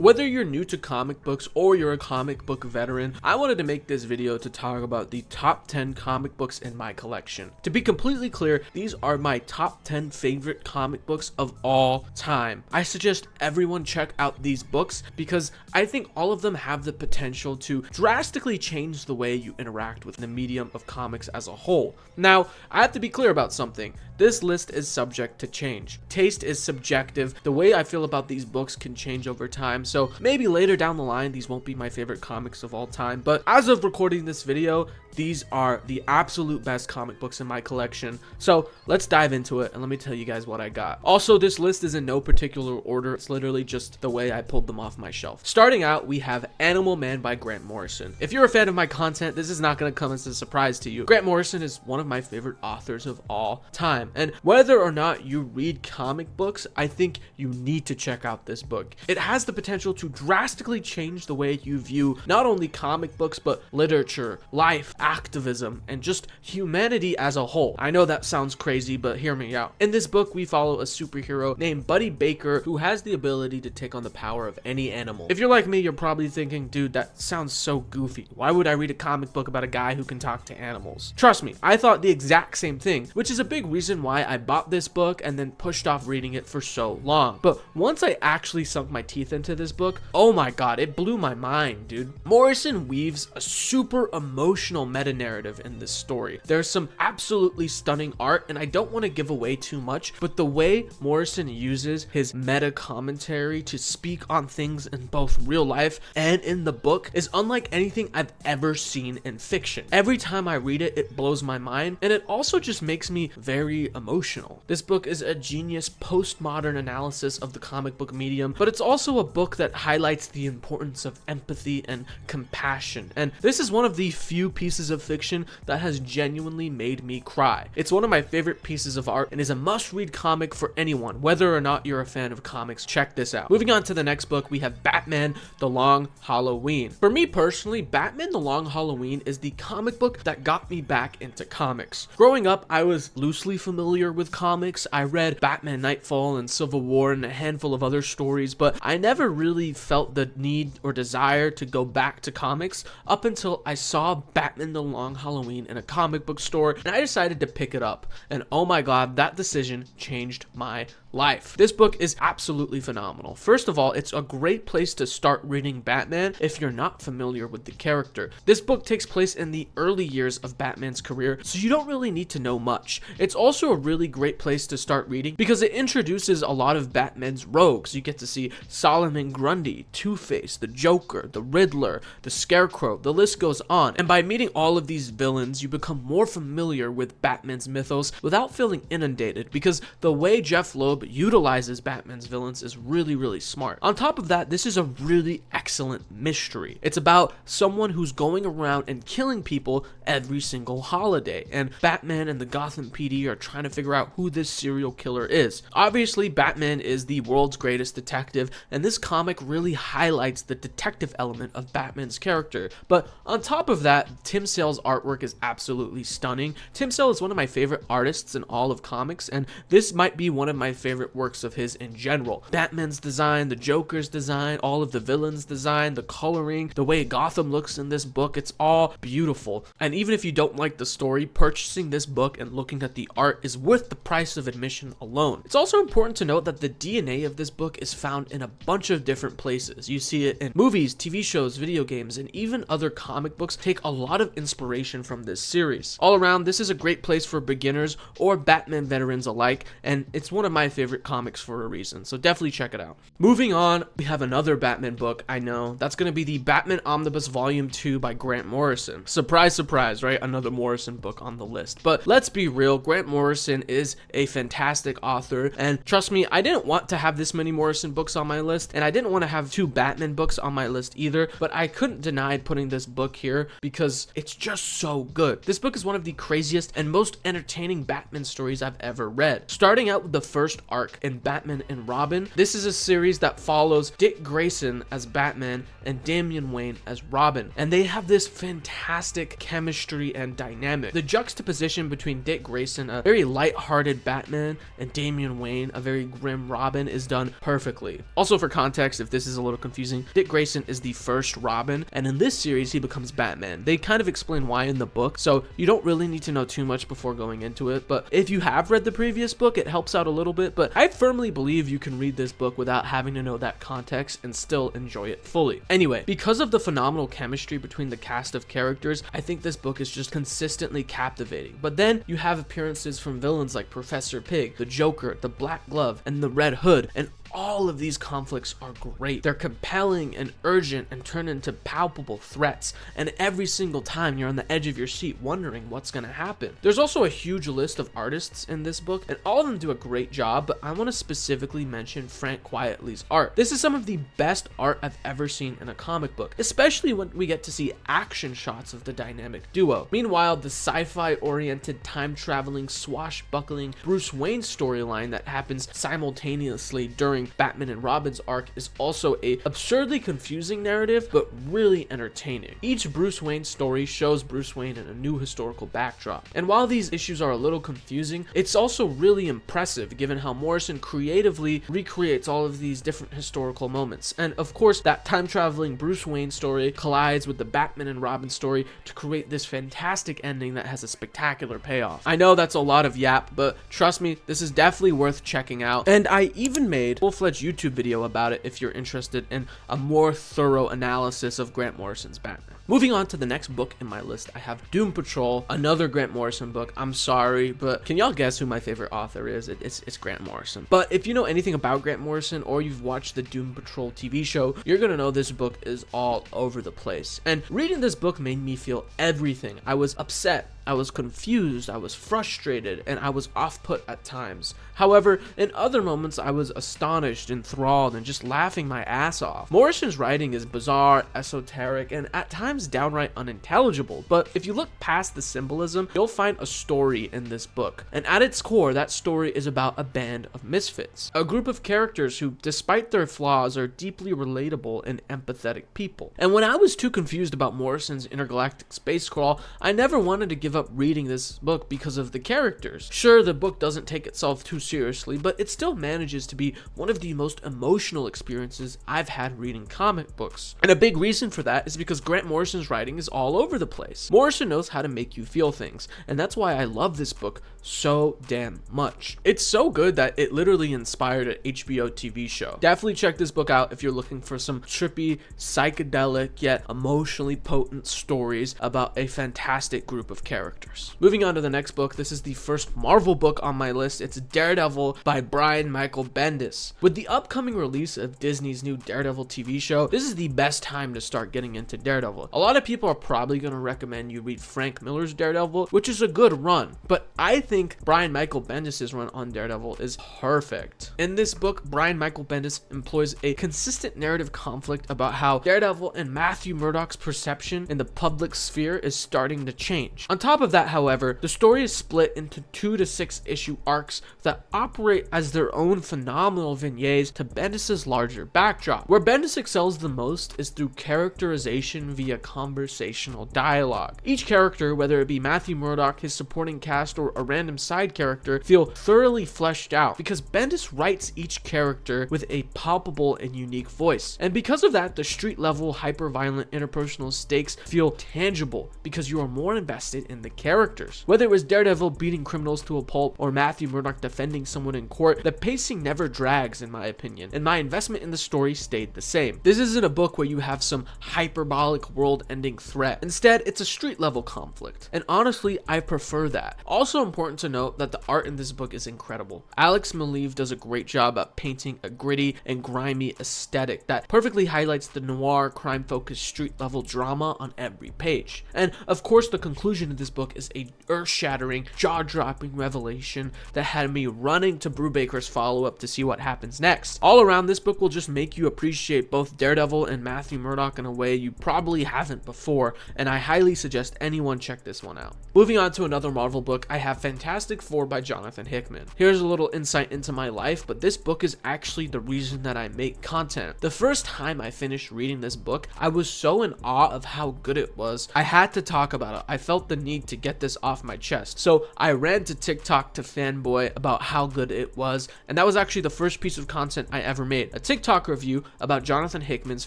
Whether you're new to comic books or you're a comic book veteran, I wanted to make this video to talk about the top 10 comic books in my collection. To be completely clear, these are my top 10 favorite comic books of all time. I suggest everyone check out these books because I think all of them have the potential to drastically change the way you interact with the medium of comics as a whole. Now, I have to be clear about something. This list is subject to change. Taste is subjective. The way I feel about these books can change over time, so maybe later down the line these won't be my favorite comics of all time, but as of recording this video, these are the absolute best comic books in my collection. So let's dive into it and let me tell you guys what I got. Also, this list is in no particular order. It's literally just the way I pulled them off my shelf. Starting out, we have Animal Man by Grant Morrison. If you're a fan of my content, this is not going to come as a surprise to you. Grant Morrison is one of my favorite authors of all time, and whether or not you read comic books, I think you need to check out this book. It has the potential to drastically change the way you view not only comic books, but literature, life, activism, and just humanity as a whole. I know that sounds crazy, but hear me out. In this book, we follow a superhero named Buddy Baker who has the ability to take on the power of any animal. If you're like me, you're probably thinking, dude, that sounds so goofy. Why would I read a comic book about a guy who can talk to animals? Trust me, I thought the exact same thing, which is a big reason why I bought this book and then pushed off reading it for so long. But once I actually sunk my teeth into this book, oh my god, it blew my mind, dude. Morrison weaves a super emotional meta-narrative in this story. There's some absolutely stunning art, and I don't want to give away too much, but the way Morrison uses his meta commentary to speak on things in both real life and in the book is unlike anything I've ever seen in fiction. Every time I read it, it blows my mind, and it also just makes me very emotional. This book is a genius postmodern analysis of the comic book medium, but it's also a book that highlights the importance of empathy and compassion, and this is one of the few pieces of fiction that has genuinely made me cry. It's one of my favorite pieces of art and is a must-read comic for anyone, whether or not you're a fan of comics. Check this out. Moving on to the next book, we have Batman: The Long Halloween. For me personally, Batman: The Long Halloween is the comic book that got me back into comics. Growing up, I was loosely familiar with comics. I read Batman Nightfall and Civil War and a handful of other stories, but I never really felt the need or desire to go back to comics up until I saw Batman: The Long Halloween in a comic book store, and I decided to pick it up, and oh my god, that decision changed my life. This book is absolutely phenomenal. First of all, it's a great place to start reading Batman if you're not familiar with the character. This book takes place in the early years of Batman's career, so you don't really need to know much. It's also a really great place to start reading because it introduces a lot of Batman's rogues. You get to see Solomon Grundy, Two-Face, the Joker, the Riddler, the Scarecrow, the list goes on. And by meeting all of these villains, you become more familiar with Batman's mythos without feeling inundated, because the way Jeph Loeb utilizes Batman's villains is really smart. On top of that, this is a really excellent mystery. It's about someone who's going around and killing people every single holiday, and Batman and the Gotham PD are trying to figure out who this serial killer is. Obviously, Batman is the world's greatest detective, and this comic really highlights the detective element of Batman's character. But on top of that, Tim Sale's artwork is absolutely stunning. Tim Sale is one of my favorite artists in all of comics, and this might be one of my favorite works of his in general. Batman's design, the Joker's design, all of the villains' design, the coloring, the way Gotham looks in this book, it's all beautiful. And even if you don't like the story, purchasing this book and looking at the art is worth the price of admission alone. It's also important to note that the DNA of this book is found in a bunch of different places. You see it in movies, TV shows, video games, and even other comic books take a lot of inspiration from this series. All around, this is a great place for beginners or Batman veterans alike, and it's one of my favorite comics for a reason, so definitely check it out. Moving on, we have another Batman book. I know, that's going to be the Batman Omnibus Volume 2 by Grant Morrison. Surprise, surprise, right? Another Morrison book on the list. But let's be real, Grant Morrison is a fantastic author, and trust me, I didn't want to have this many Morrison books on my list, and I didn't want to have 2 Batman books on my list either, but I couldn't deny putting this book here because it's just so good. This book is one of the craziest and most entertaining Batman stories I've ever read. Starting out with the first arc in Batman and Robin, this is a series that follows Dick Grayson as Batman Batman and Damian Wayne as Robin, and they have this fantastic chemistry and dynamic. The juxtaposition between Dick Grayson, a very light-hearted Batman, and Damian Wayne, a very grim Robin, is done perfectly. Also, for context, if this is a little confusing, Dick Grayson is the first Robin, and in this series he becomes Batman. They kind of explain why in the book, so you don't really need to know too much before going into it, but if you have read the previous book, it helps out a little bit. But I firmly believe you can read this book without having to know that context and still enjoy it fully. Anyway, because of the phenomenal chemistry between the cast of characters, I think this book is just consistently captivating. But then you have appearances from villains like Professor Pig, the Joker, the Black Glove, and the Red Hood, and all of these conflicts are great. They're compelling and urgent and turn into palpable threats, and every single time you're on the edge of your seat wondering what's gonna happen. There's also a huge list of artists in this book, and all of them do a great job, but I want to specifically mention Frank Quitely's art. This is some of the best art I've ever seen in a comic book, especially when we get to see action shots of the dynamic duo. Meanwhile, the sci-fi oriented, time-traveling, swashbuckling Bruce Wayne storyline that happens simultaneously during Batman and Robin's arc is also a absurdly confusing narrative, but really entertaining. Each Bruce Wayne story shows Bruce Wayne in a new historical backdrop, and while these issues are a little confusing, it's also really impressive given how Morrison creatively recreates all of these different historical moments. And of course, that time-traveling Bruce Wayne story collides with the Batman and Robin story to create this fantastic ending that has a spectacular payoff. I know that's a lot of yap, but trust me, this is definitely worth checking out, and I even made a full-fledged YouTube video about it if you're interested in a more thorough analysis of Grant Morrison's Batman. Moving on to the next book in my list, I have Doom Patrol, another Grant Morrison book. I'm sorry, but can y'all guess who my favorite author is? It's Grant Morrison. But if you know anything about Grant Morrison, or you've watched the Doom Patrol TV show, you're gonna know this book is all over the place. And reading this book made me feel everything. I was upset, I was confused, I was frustrated, and I was off-put at times. However, in other moments, I was astonished, enthralled, and just laughing my ass off. Morrison's writing is bizarre, esoteric, and at times downright unintelligible, but if you look past the symbolism, you'll find a story in this book. And at its core, that story is about a band of misfits, a group of characters who, despite their flaws, are deeply relatable and empathetic people. And when I was too confused about Morrison's intergalactic space crawl, I never wanted to give up reading this book because of the characters. Sure, the book doesn't take itself too seriously, but it still manages to be one of the most emotional experiences I've had reading comic books. And a big reason for that is because Grant Morrison's writing is all over the place. Morrison knows how to make you feel things, and that's why I love this book so damn much. It's so good that it literally inspired an HBO TV show. Definitely check this book out if you're looking for some trippy, psychedelic, yet emotionally potent stories about a fantastic group of characters. Moving on to the next book, this is the first Marvel book on my list. It's Daredevil by Brian Michael Bendis. With the upcoming release of Disney's new Daredevil TV show, this is the best time to start getting into Daredevil. A lot of people are probably going to recommend you read Frank Miller's Daredevil, which is a good run, but I think Brian Michael Bendis' run on Daredevil is perfect. In this book, Brian Michael Bendis employs a consistent narrative conflict about how Daredevil and Matthew Murdock's perception in the public sphere is starting to change. On top of that, however, the story is split into 2 to 6 issue arcs that operate as their own phenomenal vignettes to Bendis' larger backdrop. Where Bendis excels the most is through characterization via conversational dialogue. Each character, whether it be Matthew Murdock, his supporting cast, or a random side character, feel thoroughly fleshed out because Bendis writes each character with a palpable and unique voice. And because of that, the street level, hyper-violent interpersonal stakes feel tangible because you are more invested in the characters. Whether it was Daredevil beating criminals to a pulp or Matthew Murdock defending someone in court, the pacing never drags in my opinion, and my investment in the story stayed the same. This isn't a book where you have some hyperbolic world-ending threat. Instead, it's a street-level conflict, and honestly, I prefer that. Also important to note that the art in this book is incredible. Alex Maleev does a great job at painting a gritty and grimy aesthetic that perfectly highlights the noir, crime-focused street-level drama on every page. And of course, the conclusion of this this book is a earth-shattering, jaw-dropping revelation that had me running to Brubaker's follow-up to see what happens next. All around, this book will just make you appreciate both Daredevil and Matthew Murdock in a way you probably haven't before, and I highly suggest anyone check this one out. Moving on to another Marvel book, I have Fantastic Four by Jonathan Hickman. Here's a little insight into my life, but this book is actually the reason that I make content. The first time I finished reading this book, I was so in awe of how good it was. I had to talk about it. I felt the need to get this off my chest. So I ran to TikTok to fanboy about how good it was, and that was actually the first piece of content I ever made, a TikTok review about Jonathan Hickman's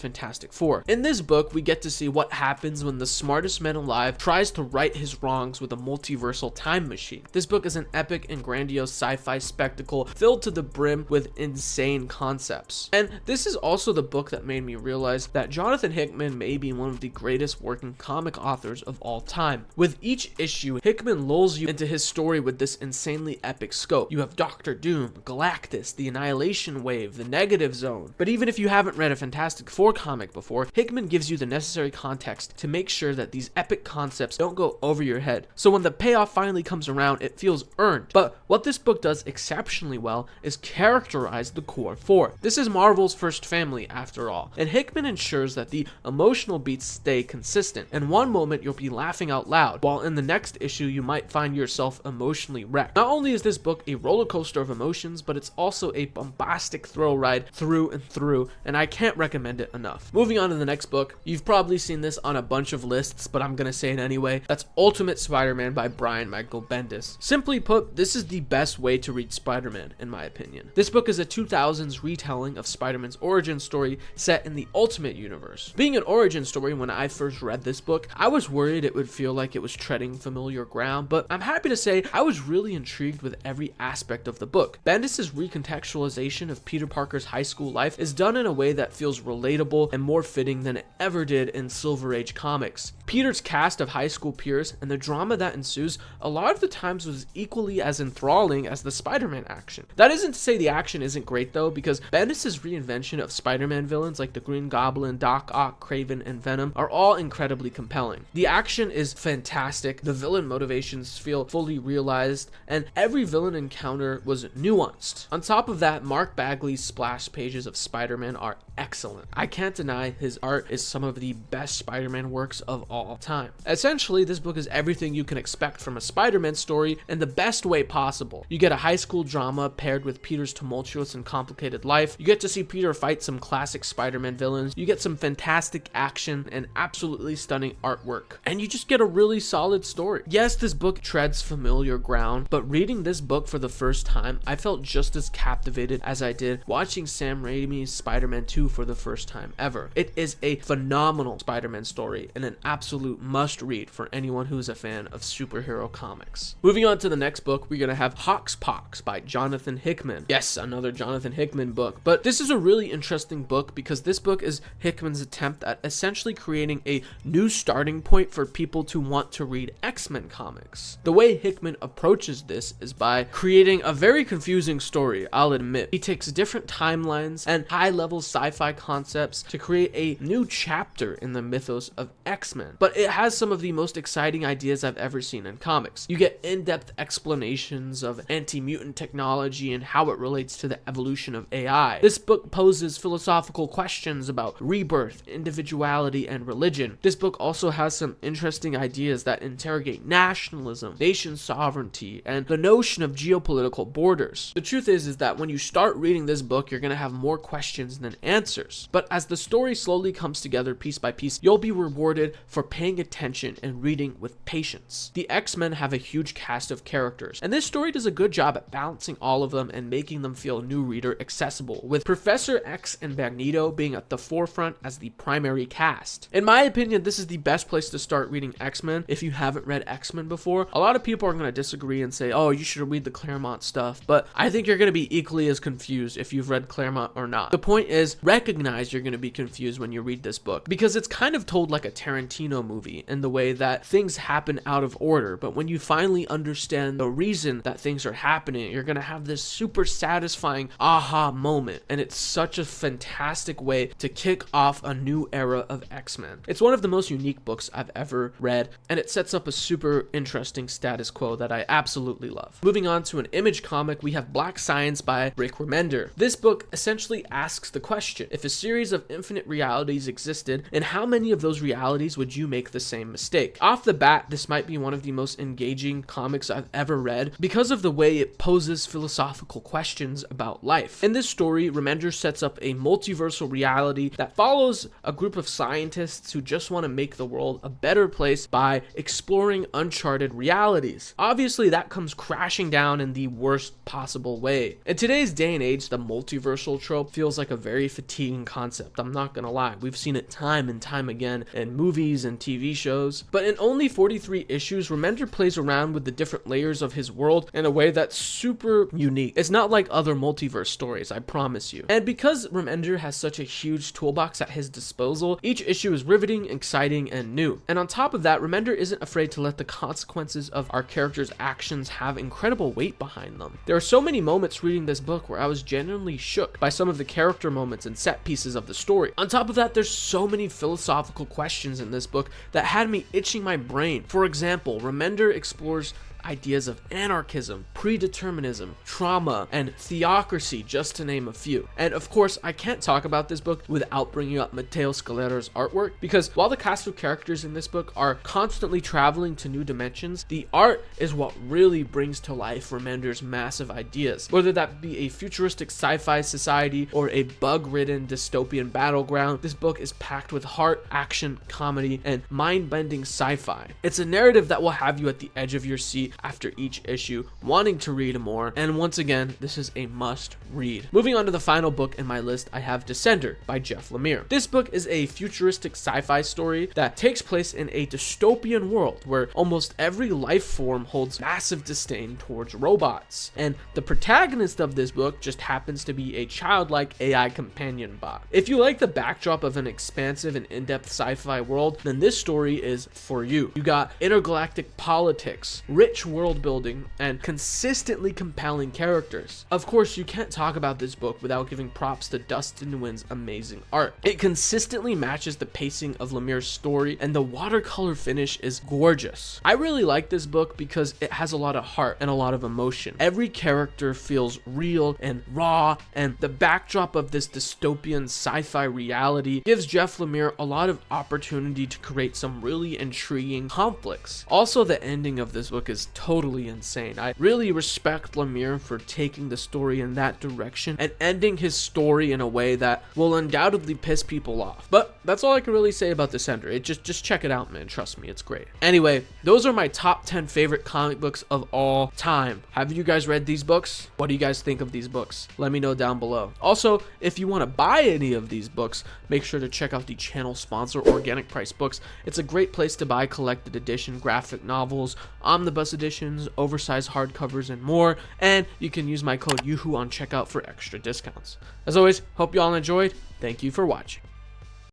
Fantastic Four. In this book, we get to see what happens when the smartest man alive tries to right his wrongs with a multiversal time machine. This book is an epic and grandiose sci-fi spectacle filled to the brim with insane concepts. And this is also the book that made me realize that Jonathan Hickman may be one of the greatest working comic authors of all time. With each issue, Hickman lulls you into his story with this insanely epic scope. You have Doctor Doom, Galactus, the Annihilation Wave, the Negative Zone. But even if you haven't read a Fantastic Four comic before, Hickman gives you the necessary context to make sure that these epic concepts don't go over your head. So when the payoff finally comes around, it feels earned. But what this book does exceptionally well is characterize the core four. This is Marvel's first family, after all, and Hickman ensures that the emotional beats stay consistent. In one moment, you'll be laughing out loud, while in the next issue, you might find yourself emotionally wrecked. Not only is this book a roller coaster of emotions, but it's also a bombastic thrill ride through and through, and I can't recommend it enough. Moving on to the next book, you've probably seen this on a bunch of lists, but I'm gonna say it anyway. That's Ultimate Spider-Man by Brian Michael Bendis. Simply put, this is the best way to read Spider-Man, in my opinion. This book is a 2000s retelling of Spider-Man's origin story set in the Ultimate Universe. Being an origin story, when I first read this book, I was worried it would feel like it was treading familiar ground, but I'm happy to say I was really intrigued with every aspect of the book. Bendis' recontextualization of Peter Parker's high school life is done in a way that feels relatable and more fitting than it ever did in Silver Age comics. Peter's cast of high school peers and the drama that ensues a lot of the times was equally as enthralling as the Spider-Man action. That isn't to say the action isn't great though, because Bendis' reinvention of Spider-Man villains like the Green Goblin, Doc Ock, Kraven, and Venom are all incredibly compelling. The action is fantastic, the villain motivations feel fully realized, and every villain encounter was nuanced. On top of that, Mark Bagley's splash pages of Spider-Man are excellent. I can't deny his art is some of the best Spider-Man works of all time. Essentially, this book is everything you can expect from a Spider-Man story in the best way possible. You get a high school drama paired with Peter's tumultuous and complicated life. You get to see Peter fight some classic Spider-Man villains. You get some fantastic action and absolutely stunning artwork. And you just get a really solid story. Yes, this book treads familiar ground, but reading this book for the first time, I felt just as captivated as I did watching Sam Raimi's Spider-Man 2 for the first time ever. It is a phenomenal Spider-Man story and an absolute must-read for anyone who's a fan of superhero comics. Moving on to the next book, we're gonna have HoX by Jonathan Hickman. Yes, another Jonathan Hickman book, but this is a really interesting book because this book is Hickman's attempt at essentially creating a new starting point for people to want to read X-Men comics. The way Hickman approaches this is by creating a very confusing story, I'll admit. He takes different timelines and high-level sci-fi concepts to create a new chapter in the mythos of X-Men, but it has some of the most exciting ideas I've ever seen in comics. You get in-depth explanations of anti-mutant technology and how it relates to the evolution of AI. This book poses philosophical questions about rebirth, individuality, and religion. This book also has some interesting ideas that interrogate nationalism, nation sovereignty, and the notion of geopolitical borders. The truth is that when you start reading this book, you're gonna have more questions than answers. But as the story slowly comes together piece by piece, you'll be rewarded for paying attention and reading with patience. The X-Men have a huge cast of characters, and this story does a good job at balancing all of them and making them feel new reader accessible, with Professor X and Magneto being at the forefront as the primary cast. In my opinion, this is the best place to start reading X-Men if you haven't read X-Men before. A lot of people are going to disagree and say, oh, you should read the Claremont stuff, but I think you're going to be equally as confused if you've read Claremont or not. The point is, recognize you're going to be confused when you read this book, because it's kind of told like a Tarantino Tarantino movie in the way that things happen out of order, but when you finally understand the reason that things are happening, you're gonna have this super satisfying aha moment, and it's such a fantastic way to kick off a new era of X-Men. It's one of the most unique books I've ever read, and it sets up a super interesting status quo that I absolutely love. Moving on to an Image comic, we have Black Science by Rick Remender. This book essentially asks the question, if a series of infinite realities existed, in how many of those realities would you make the same mistake? Off the bat, this might be one of the most engaging comics I've ever read because of the way it poses philosophical questions about life. In this story, Remender sets up a multiversal reality that follows a group of scientists who just want to make the world a better place by exploring uncharted realities. Obviously, that comes crashing down in the worst possible way. In today's day and age, the multiversal trope feels like a very fatiguing concept. I'm not gonna lie. We've seen it time and time again in movies and TV shows. But in only 43 issues, Remender plays around with the different layers of his world in a way that's super unique. It's not like other multiverse stories, I promise you. And because Remender has such a huge toolbox at his disposal, each issue is riveting, exciting, and new. And on top of that, Remender isn't afraid to let the consequences of our characters' actions have incredible weight behind them. There are so many moments reading this book where I was genuinely shook by some of the character moments and set pieces of the story. On top of that, there's so many philosophical questions in this book that had me itching my brain. For example, Remender explores ideas of anarchism, predeterminism, trauma, and theocracy, just to name a few. And of course, I can't talk about this book without bringing up Matteo Scalero's artwork, because while the cast of characters in this book are constantly traveling to new dimensions, the art is what really brings to life Remender's massive ideas. Whether that be a futuristic sci-fi society or a bug-ridden dystopian battleground, this book is packed with heart, action, comedy, and mind-bending sci-fi. It's a narrative that will have you at the edge of your seat after each issue, wanting to read more, and once again, this is a must read. Moving on to the final book in my list, I have Descender by Jeph Lemire. This book is a futuristic sci-fi story that takes place in a dystopian world where almost every life form holds massive disdain towards robots, and the protagonist of this book just happens to be a childlike AI companion bot. If you like the backdrop of an expansive and in-depth sci-fi world, then this story is for you. You got intergalactic politics, rich world building, and consistently compelling characters. Of course, you can't talk about this book without giving props to Dustin Nguyen's amazing art. It consistently matches the pacing of Lemire's story, and the watercolor finish is gorgeous. I really like this book because it has a lot of heart and a lot of emotion. Every character feels real and raw, and the backdrop of this dystopian sci-fi reality gives Jeph Lemire a lot of opportunity to create some really intriguing conflicts. Also, the ending of this book is totally insane. I really respect Lemire for taking the story in that direction and ending his story in a way that will undoubtedly piss people off. But that's all I can really say about Descender. Just check it out, man. Trust me, it's great. Anyway, those are my top 10 favorite comic books of all time. Have you guys read these books? What do you guys think of these books? Let me know down below. Also, if you want to buy any of these books, make sure to check out the channel sponsor, Organic Price Books. It's a great place to buy collected edition graphic novels, omnibus editions, oversized hardcovers, and more, and you can use my code YUHU on checkout for extra discounts. As always, hope you all enjoyed. Thank you for watching.